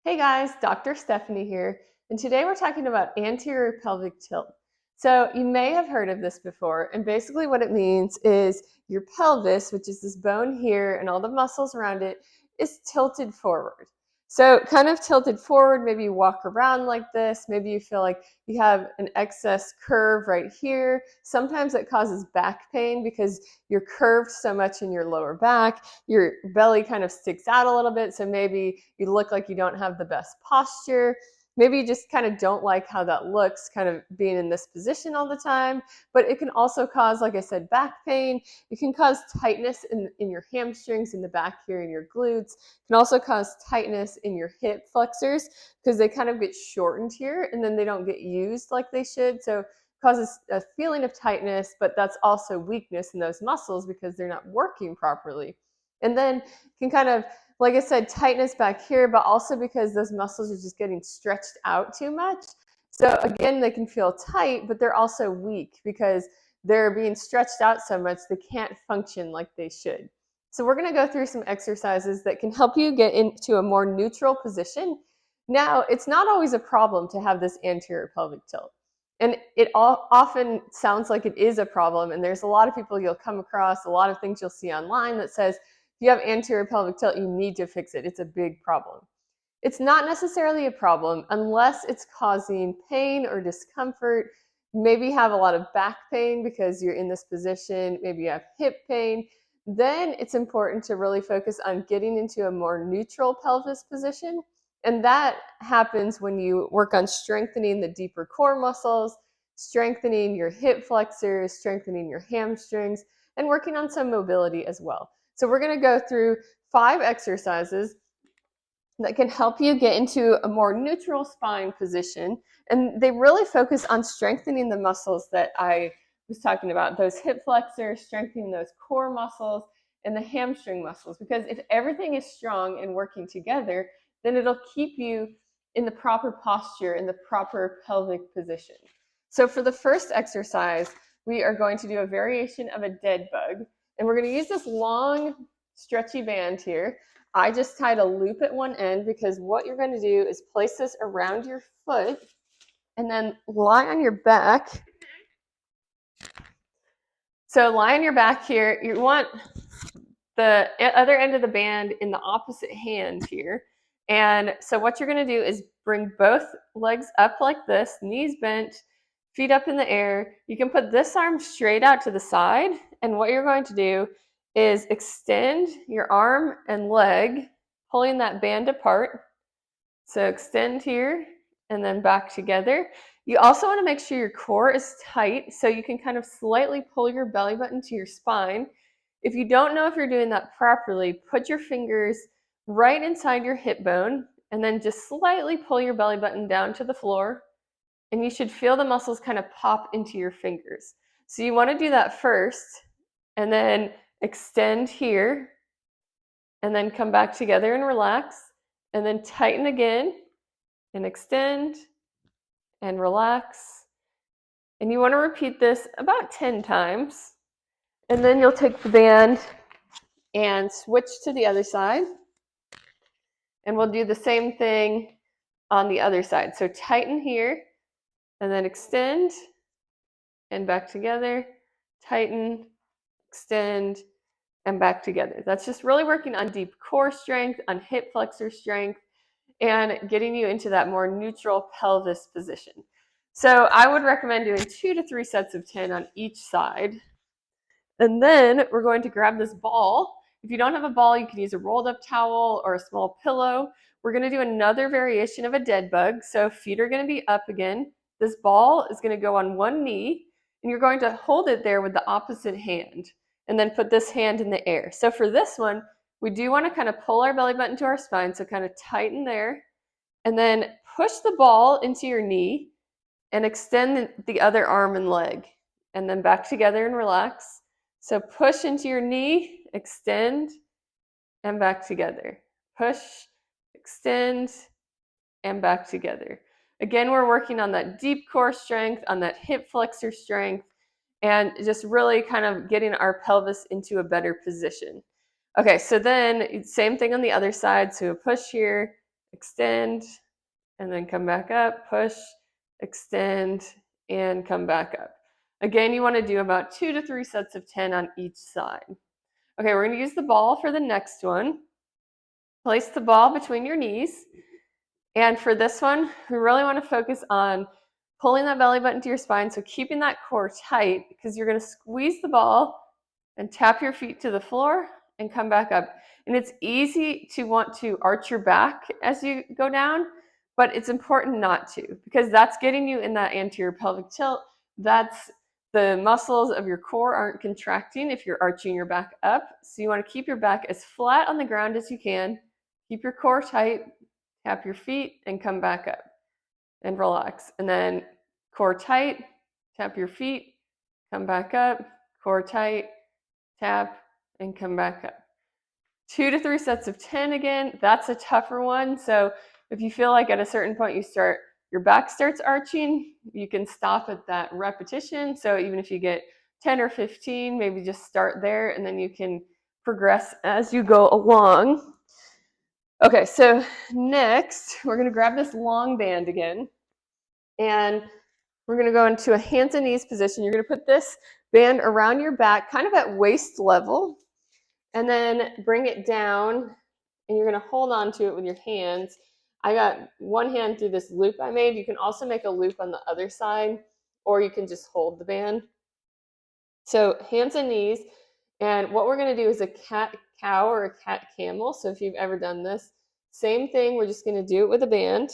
Hey guys, Dr. Stephanie here, and today we're talking about anterior pelvic tilt. So you may have heard of this before, and basically what it means is your pelvis, which is this bone here and all the muscles around it, is tilted forward. So kind of tilted forward, maybe you walk around like this, maybe you feel like you have an excess curve right here. Sometimes it causes back pain because you're curved so much in your lower back. Your belly kind of sticks out a little bit, so maybe you look like you don't have the best posture. Maybe you just kind of don't like how that looks, kind of being in this position all the time. But it can also cause, like I said, back pain. It can cause tightness in your hamstrings, in the back here, in your glutes. It can also cause tightness in your hip flexors because they kind of get shortened here and then they don't get used like they should. So causes a feeling of tightness, but that's also weakness in those muscles because they're not working properly. And then can kind of, like I said, tightness back here, but also because those muscles are just getting stretched out too much. So again, they can feel tight, but they're also weak because they're being stretched out so much they can't function like they should. So we're going to go through some exercises that can help you get into a more neutral position. Now, it's not always a problem to have this anterior pelvic tilt. And it often sounds like it is a problem. And there's a lot of people you'll come across, a lot of things you'll see online that says, if you have anterior pelvic tilt, you need to fix it. It's a big problem. It's not necessarily a problem unless it's causing pain or discomfort. Maybe you have a lot of back pain because you're in this position. Maybe you have hip pain. Then it's important to really focus on getting into a more neutral pelvis position. And that happens when you work on strengthening the deeper core muscles, strengthening your hip flexors, strengthening your hamstrings, and working on some mobility as well. So we're going to go through 5 exercises that can help you get into a more neutral spine position. And they really focus on strengthening the muscles that I was talking about, those hip flexors, strengthening those core muscles, and the hamstring muscles. Because if everything is strong and working together, then it'll keep you in the proper posture, in the proper pelvic position. So for the first exercise, we are going to do a variation of a dead bug. And we're going to use this long, stretchy band here. I just tied a loop at one end because what you're going to do is place this around your foot and then lie on your back. So lie on your back here. You want the other end of the band in the opposite hand here. And so what you're going to do is bring both legs up like this, knees bent, feet up in the air. You can put this arm straight out to the side. And what you're going to do is extend your arm and leg, pulling that band apart. So extend here and then back together. You also want to make sure your core is tight so you can kind of slightly pull your belly button to your spine. If you don't know if you're doing that properly, put your fingers right inside your hip bone and then just slightly pull your belly button down to the floor. And you should feel the muscles kind of pop into your fingers. So you want to do that first and then extend here and then come back together and relax and then tighten again and extend and relax. And you want to repeat this about 10 times. And then you'll take the band and switch to the other side. And we'll do the same thing on the other side. So tighten here and then extend and back together, tighten, extend, and back together. That's just really working on deep core strength, on hip flexor strength, and getting you into that more neutral pelvis position. So I would recommend doing 2 to 3 sets of 10 on each side. And then we're going to grab this ball. If you don't have a ball, you can use a rolled up towel or a small pillow. We're going to do another variation of a dead bug. So feet are going to be up again. This ball is going to go on one knee, and you're going to hold it there with the opposite hand, and then put this hand in the air. So for this one, we do want to kind of pull our belly button to our spine, so kind of tighten there, and then push the ball into your knee and extend the other arm and leg, and then back together and relax. So push into your knee, extend, and back together. Push, extend, and back together. Again, we're working on that deep core strength, on that hip flexor strength, and just really kind of getting our pelvis into a better position. Okay, so then same thing on the other side. So push here, extend, and then come back up, push, extend, and come back up. Again, you want to do about 2 to 3 sets of 10 on each side. Okay, we're going to use the ball for the next one. Place the ball between your knees. And for this one, we really want to focus on pulling that belly button to your spine, so keeping that core tight, because you're going to squeeze the ball and tap your feet to the floor and come back up. And it's easy to want to arch your back as you go down, but it's important not to, because that's getting you in that anterior pelvic tilt. That's the muscles of your core aren't contracting if you're arching your back up. So you want to keep your back as flat on the ground as you can. Keep your core tight, tap your feet, and come back up and relax. And then core tight, tap your feet, come back up, core tight, tap, and come back up. 2 to 3 sets of 10 again. That's a tougher one. So if you feel like at a certain point your back starts arching, you can stop at that repetition. So even if you get 10 or 15, maybe just start there, and then you can progress as you go along. Okay, so next we're going to grab this long band again, and we're going to go into a hands and knees position. You're going to put this band around your back, kind of at waist level, and then bring it down, and you're going to hold on to it with your hands. I got one hand through this loop I made. You can also make a loop on the other side, or you can just hold the band. So hands and knees, and what we're going to do is a cat-cow or a cat-camel. So if you've ever done this, same thing, we're just going to do it with a band.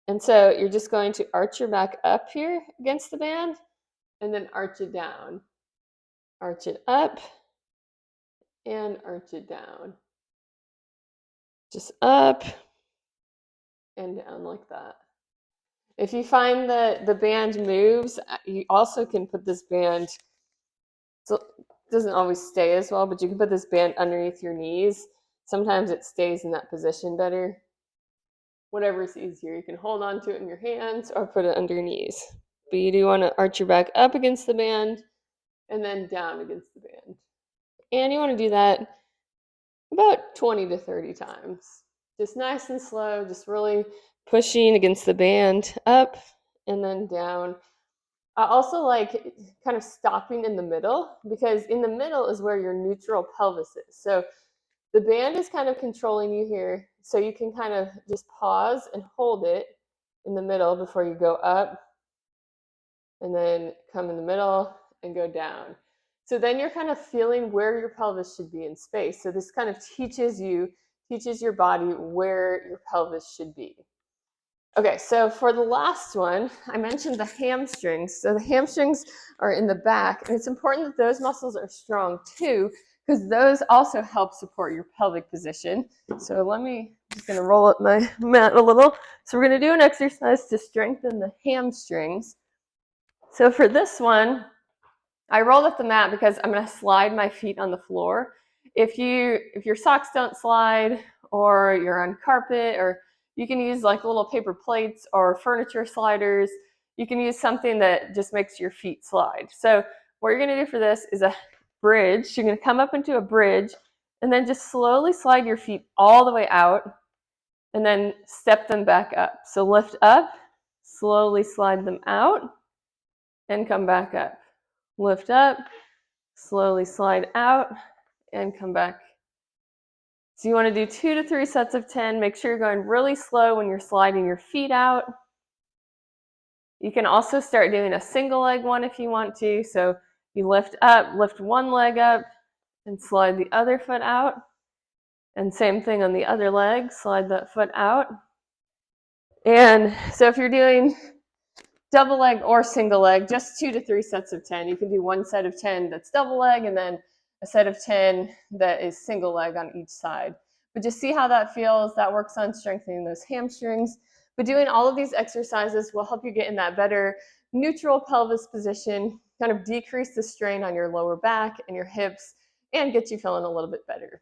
And so you're just going to arch your back up here against the band, and then arch it down. Arch it up, and arch it down. Just up and down like that. If you find that the band moves, you also can put this band, so it doesn't always stay as well, but you can put this band underneath your knees. Sometimes it stays in that position better. Whatever's easier. You can hold on to it in your hands or put it under your knees. But you do want to arch your back up against the band and then down against the band. And you want to do that about 20 to 30 times. Just nice and slow, just really pushing against the band, up and then down. I also like kind of stopping in the middle, because in the middle is where your neutral pelvis is. So the band is kind of controlling you here, so you can kind of just pause and hold it in the middle before you go up, and then come in the middle and go down. So then you're kind of feeling where your pelvis should be in space. So this kind of teaches your body where your pelvis should be. Okay, so for the last one, I mentioned the hamstrings. So the hamstrings are in the back, and it's important that those muscles are strong too, because those also help support your pelvic position. So I'm just going to roll up my mat a little. So we're going to do an exercise to strengthen the hamstrings. So for this one, I rolled up the mat because I'm going to slide my feet on the floor. If your socks don't slide, or you're on carpet, or you can use like little paper plates or furniture sliders. You can use something that just makes your feet slide. So what you're going to do for this is a bridge. You're going to come up into a bridge and then just slowly slide your feet all the way out and then step them back up. So lift up, slowly slide them out, and come back up. Lift up, slowly slide out, and come back. So you want to do 2 to 3 sets of 10. Make sure you're going really slow when you're sliding your feet out. You can also start doing a single leg one if you want to. So you lift up, lift one leg up, and slide the other foot out. And same thing on the other leg, slide that foot out. And so if you're doing double leg or single leg, just 2 to 3 sets of 10. You can do one set of 10 that's double leg, and then a set of 10 that is single leg on each side. But just see how that feels. That works on strengthening those hamstrings. But doing all of these exercises will help you get in that better neutral pelvis position, kind of decrease the strain on your lower back and your hips, and get you feeling a little bit better.